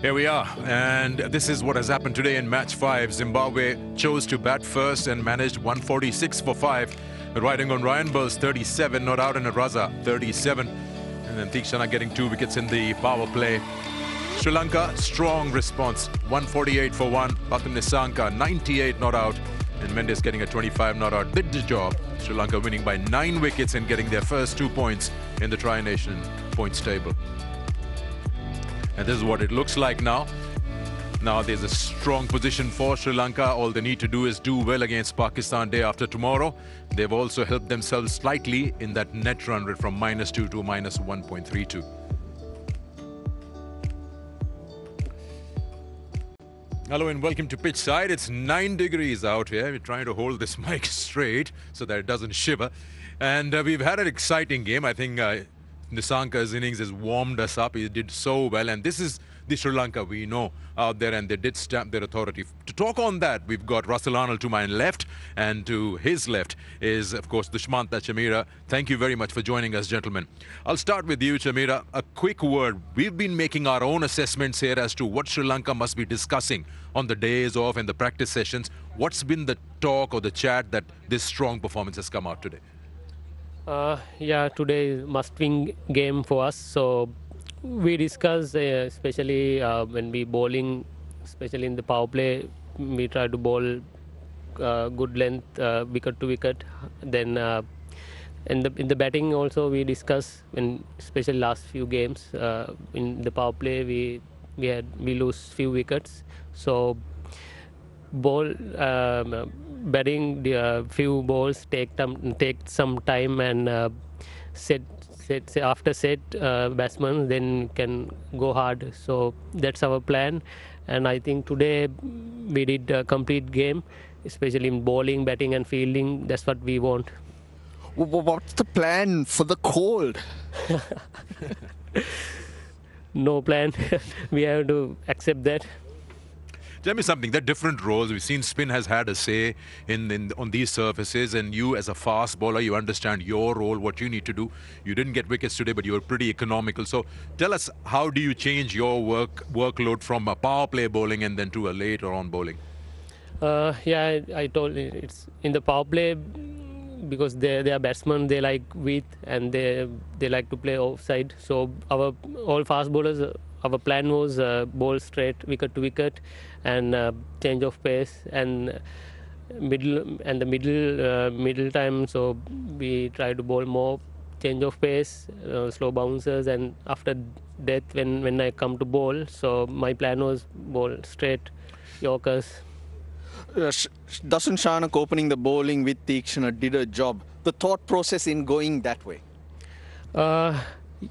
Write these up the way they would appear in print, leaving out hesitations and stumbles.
Here we are, and this is what has happened today in match 5. Zimbabwe chose to bat first and managed 146 for 5, riding on Ryan Burr's 37, not out, and Raza 37. And then Tikshana getting 2 wickets in the power play. Sri Lanka, strong response, 148 for 1. Pathum Nissanka, 98 not out, and Mendes getting a 25 not out. Did the job. Sri Lanka winning by 9 wickets and getting their first 2 points in the Tri-Nation points table. And this is what it looks like now. Now there's a strong position for Sri Lanka. All they need to do is do well against Pakistan day after tomorrow. They've also helped themselves slightly in that net run rate from -2 to -1.32. Hello and welcome to Pitch Side. It's 9 degrees out here. We're trying to hold this mic straight so that it doesn't shiver. And we've had an exciting game. I think Nissanka's innings has warmed us up. He did so well, and this is the Sri Lanka we know out there, and they did stamp their authority. To talk on that, we've got Russell Arnold to my left, and to his left is, of course, Dushmantha Chameera. Thank you very much for joining us, gentlemen. I'll start with you, Chameera. A quick word. We've been making our own assessments here as to what Sri Lanka must be discussing on the days off and the practice sessions. What's been the talk or the chat that this strong performance has come out today? Yeah, today is must-win game for us. So we discuss, especially when we bowling, especially in the power play, we try to bowl good length, wicket to wicket. Then in the batting also we discuss, when especially last few games in the power play we lose few wickets. So batting the few balls take some time, and after batsmen then can go hard. So that's our plan, and I think today we did a complete game, especially in bowling, batting and fielding. That's what we want. What's the plan for the cold? No plan. We have to accept that. Tell me something, there are different roles. We've seen spin has had a say on these surfaces, and you as a fast bowler, you understand your role, what you need to do. You didn't get wickets today, but you were pretty economical. So tell us, how do you change your workload from a power play bowling and then to a later on bowling? Yeah, I told you, it's in the power play, because they are batsmen, they like width, and they like to play offside. So all fast bowlers, our plan was bowl straight, wicket to wicket, and change of pace, and the middle time. So we try to bowl more change of pace, slow bouncers, and after that, when I come to bowl, so my plan was bowl straight Yorkers. Dasun Shanak opening the bowling with Tikshana did a job. The thought process in going that way?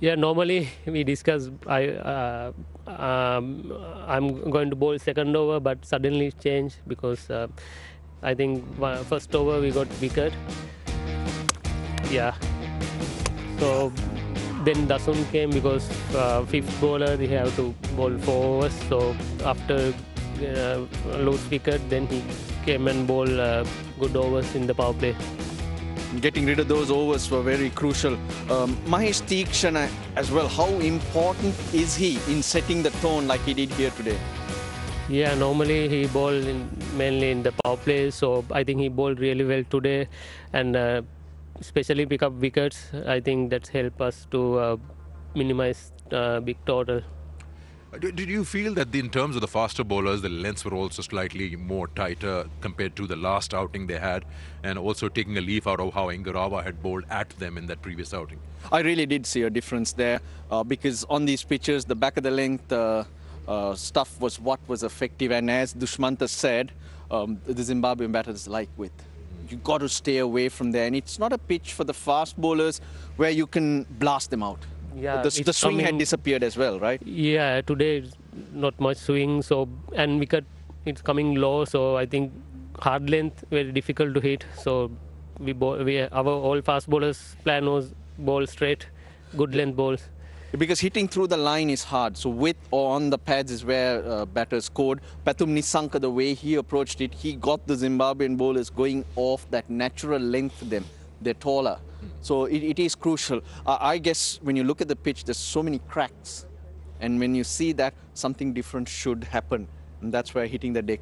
Yeah, normally we discuss I'm going to bowl second over, but suddenly changed because I think first over we got wicket. Yeah. So then Dasun came because fifth bowler he have to bowl 4 overs. So after lose wicket, then he came and bowl good overs in the power play. Getting rid of those overs were very crucial. Mahesh Tikshana as well, how important is he in setting the tone like he did here today? Yeah, normally he bowled mainly in the power play, so I think he bowled really well today, and especially pick up wickets. I think that's helped us to minimize big total. Did you feel that in terms of the faster bowlers, the lengths were also slightly more tighter compared to the last outing they had, and also taking a leaf out of how Ingarawa had bowled at them in that previous outing? I really did see a difference there because on these pitches, the back of the length stuff was what was effective, and as Dushmantha said, the Zimbabwean batters like width. You got to stay away from there, and it's not a pitch for the fast bowlers where you can blast them out. Yeah, the swing had disappeared as well, right? Yeah, today not much swing, so and wicket it's coming low, so I think hard length very difficult to hit. So our all fast bowlers plan was bowl straight, good length balls. Because hitting through the line is hard. So with or on the pads is where batters scored. Pathum Nissanka, the way he approached it, he got the Zimbabwean bowlers going off that natural length for them. They're taller. So it is crucial. I guess when you look at the pitch, there's so many cracks. And when you see that, something different should happen. And that's where hitting the deck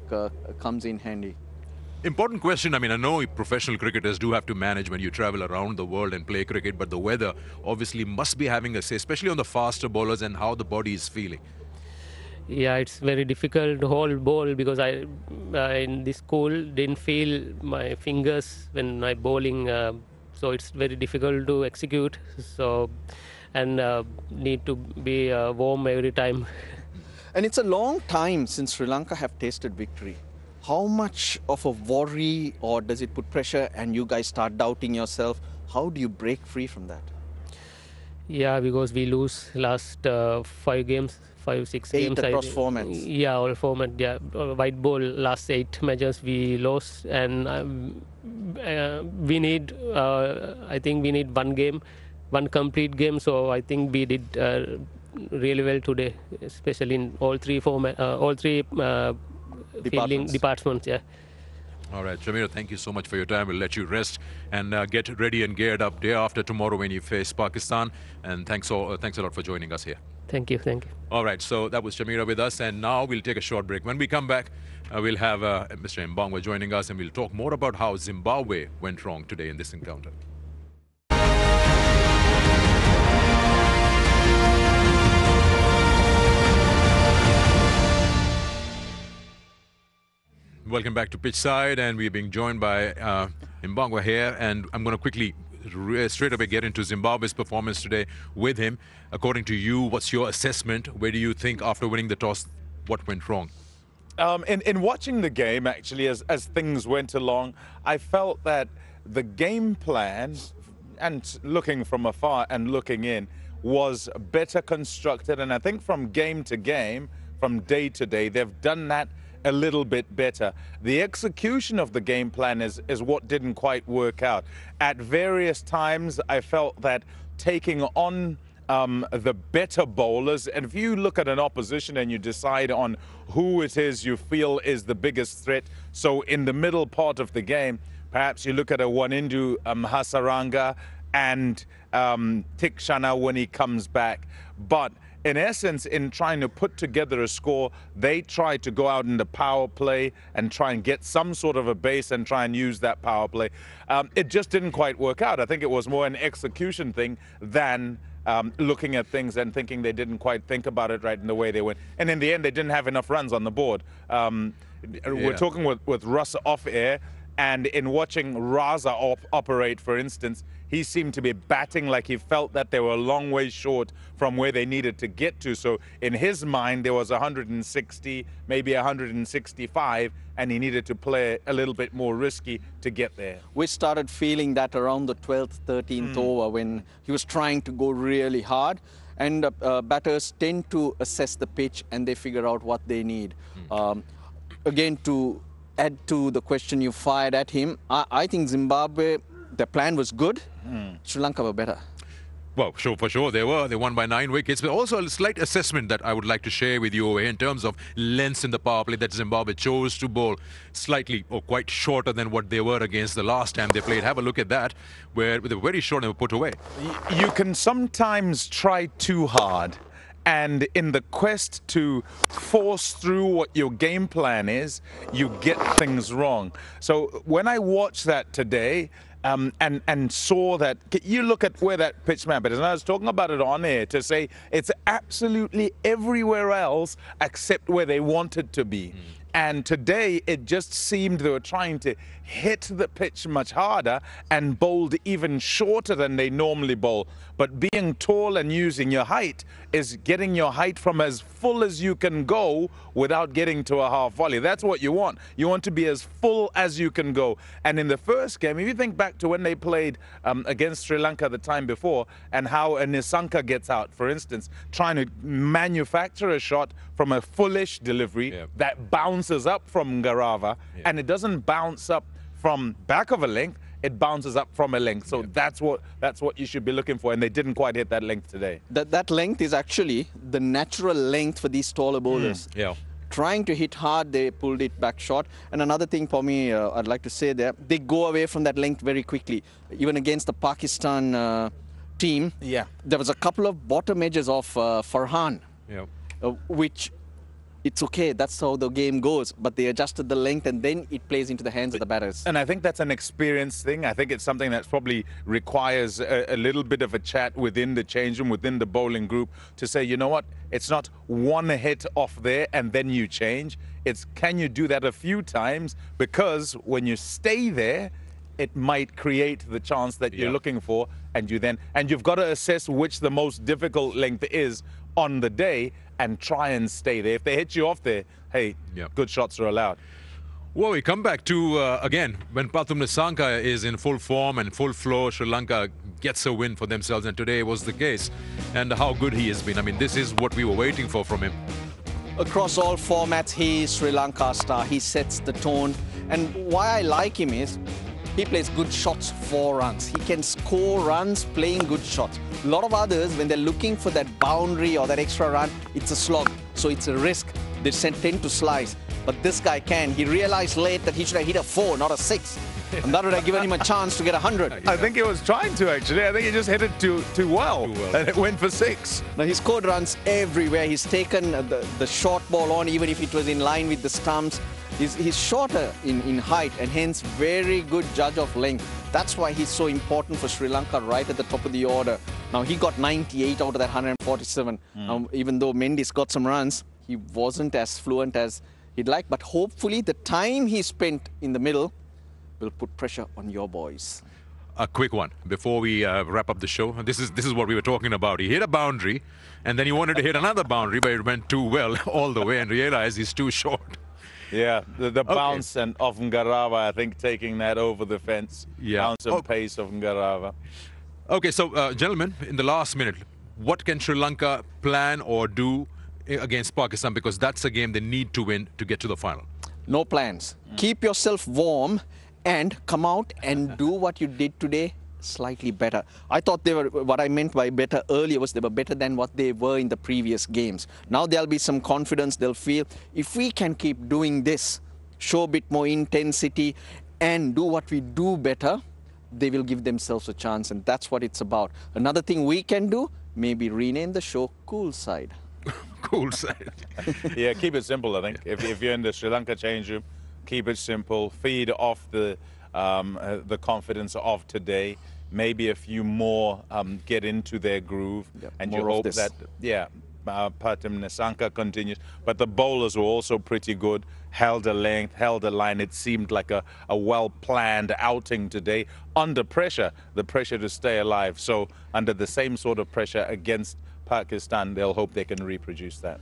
comes in handy. Important question. I mean, I know professional cricketers do have to manage when you travel around the world and play cricket, but the weather obviously must be having a say, especially on the faster bowlers and how the body is feeling. Yeah, it's very difficult to hold ball because I in this school didn't feel my fingers when I bowling, so it's very difficult to execute. So and need to be warm every time. And it's a long time since Sri Lanka have tasted victory. How much of a worry, or does it put pressure and you guys start doubting yourself? How do you break free from that? Yeah, because we lose last 5 games, 6 games. Across formats. Yeah, all format. Yeah, white ball last 8 matches we lost, and we need. I think we need one complete game. So I think we did really well today, especially in all 3 fielding departments. Yeah. All right, Jamir, thank you so much for your time. We'll let you rest and get ready and geared up day after tomorrow when you face Pakistan. And thanks a lot for joining us here. Thank you. All right, so that was Jamira with us, and now we'll take a short break. When we come back, we'll have Mr. Mbangwa joining us, and we'll talk more about how Zimbabwe went wrong today in this encounter. Welcome back to Pitchside, and we're being joined by Mbangwa here, and I'm going to quickly straight away get into Zimbabwe's performance today with him. According to you, what's your assessment? Where do you think, after winning the toss, what went wrong? In watching the game, actually, as things went along, I felt that the game plan, and looking from afar and looking in, was better constructed. And I think from game to game, from day to day, they've done that a little bit better. The execution of the game plan is what didn't quite work out. At various times, I felt that taking on the better bowlers, and if you look at an opposition and you decide on who it is you feel is the biggest threat, so in the middle part of the game, perhaps you look at a Wanindu Hasaranga and Tikshana when he comes back. But in essence, in trying to put together a score, they tried to go out in the power play and try and get some sort of a base and try and use that power play. It just didn't quite work out. I think it was more an execution thing than looking at things and thinking they didn't quite think about it right in the way they went. And in the end, they didn't have enough runs on the board. We're talking with Russ off air, and in watching Raza operate, for instance, he seemed to be batting like he felt that they were a long way short from where they needed to get to. So in his mind, there was 160, maybe 165, and he needed to play a little bit more risky to get there. We started feeling that around the 12th, 13th over, when he was trying to go really hard. And batters tend to assess the pitch and they figure out what they need. Again, to add to the question you fired at him, I think Zimbabwe, the plan was good. Sri Lanka were better. Well, for sure they were. They won by 9 wickets, but also a slight assessment that I would like to share with you over here in terms of lengths in the power play that Zimbabwe chose to bowl slightly or quite shorter than what they were against the last time they played. Have a look at that, where they were very short and were put away. You can sometimes try too hard, and in the quest to force through what your game plan is, you get things wrong. So when I watched that today, and saw that, you look at where that pitch map is, and I was talking about it on air to say it's absolutely everywhere else except where they wanted to be. And today it just seemed they were trying to hit the pitch much harder and bowled even shorter than they normally bowl. But being tall and using your height is getting your height from as full as you can go without getting to a half volley. That's what you want. You want to be as full as you can go. And in the first game, if you think back to when they played against Sri Lanka the time before, and how a Nisanka gets out, for instance, trying to manufacture a shot from a fullish delivery that bounces up from Garava, and it doesn't bounce up from back of a length, it bounces up from a length. So that's what you should be looking for, and they didn't quite hit that length today. That length is actually the natural length for these taller bowlers. Trying to hit hard, they pulled it back short. And another thing for me, I'd like to say there, they go away from that length very quickly. Even against the Pakistan team, there was a couple of bottom edges of Farhan Yeah. Which it's okay, that's how the game goes, but they adjusted the length and then it plays into the hands of the batters. And I think that's an experience thing. I think it's something that probably requires a little bit of a chat within the change room, within the bowling group, to say, you know what, it's not one hit off there and then you change. It's can you do that a few times, because when you stay there, it might create the chance that you're looking for, and you've got to assess which the most difficult length is on the day and try and stay there. If they hit you off there, hey, good shots are allowed. Well, we come back to, again, when Pathum Nissanka is in full form and full flow, Sri Lanka gets a win for themselves, and today was the case. And how good he has been. I mean, this is what we were waiting for from him. Across all formats, he is Sri Lanka star. He sets the tone. And why I like him is he plays good shots for runs. He can score runs playing good shots. A lot of others, when they're looking for that boundary or that extra run, it's a slog. So it's a risk. They tend to slice. But this guy can. He realized late that he should have hit a 4, not a 6. And that would have given him a chance to get 100. I think he was trying to, actually. I think he just hit it too well. And it went for 6. Now, he's scored runs everywhere. He's taken the short ball on, even if it was in line with the stumps. He's shorter in height and hence very good judge of length. That's why he's so important for Sri Lanka right at the top of the order. Now, he got 98 out of that 147. Even though Mendes got some runs, he wasn't as fluent as he'd like. But hopefully the time he spent in the middle will put pressure on your boys. A quick one before we wrap up the show. This is what we were talking about. He hit a boundary, and then he wanted to hit another boundary, but it went too well all the way and realized he's too short. Yeah, the bounce and of Ngarava, I think, taking that over the fence. Bounce and pace of Ngarava. Okay, so gentlemen, in the last minute, what can Sri Lanka plan or do against Pakistan? Because that's a game they need to win to get to the final. No plans. Keep yourself warm and come out and do what you did today slightly better. I thought they were, what I meant by better earlier was they were better than what they were in the previous games. Now there'll be some confidence. They'll feel if we can keep doing this, show a bit more intensity and do what we do better, they will give themselves a chance, and that's what it's about. Another thing we can do, maybe rename the show Cool Side. Cool Side. Yeah, keep it simple, I think. If you're in the Sri Lanka change room, keep it simple. Feed off the confidence of today. Maybe a few more get into their groove, and you hope that Pathum Nissanka continues. But the bowlers were also pretty good. Held a length, held a line. It seemed like a well-planned outing today. Under pressure, the pressure to stay alive. So under the same sort of pressure against Pakistan, they'll hope they can reproduce that.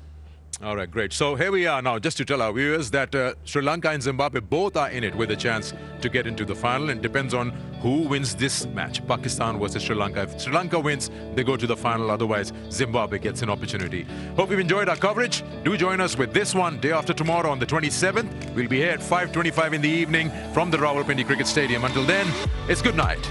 All right, great. So here we are now, just to tell our viewers that Sri Lanka and Zimbabwe both are in it with a chance to get into the final, and it depends on who wins this match, Pakistan versus Sri Lanka. If Sri Lanka wins, they go to the final. Otherwise, Zimbabwe gets an opportunity. Hope you've enjoyed our coverage. Do join us with this one day after tomorrow on the 27th. We'll be here at 5:25 in the evening from the Rawalpindi Cricket Stadium. Until then, it's good night.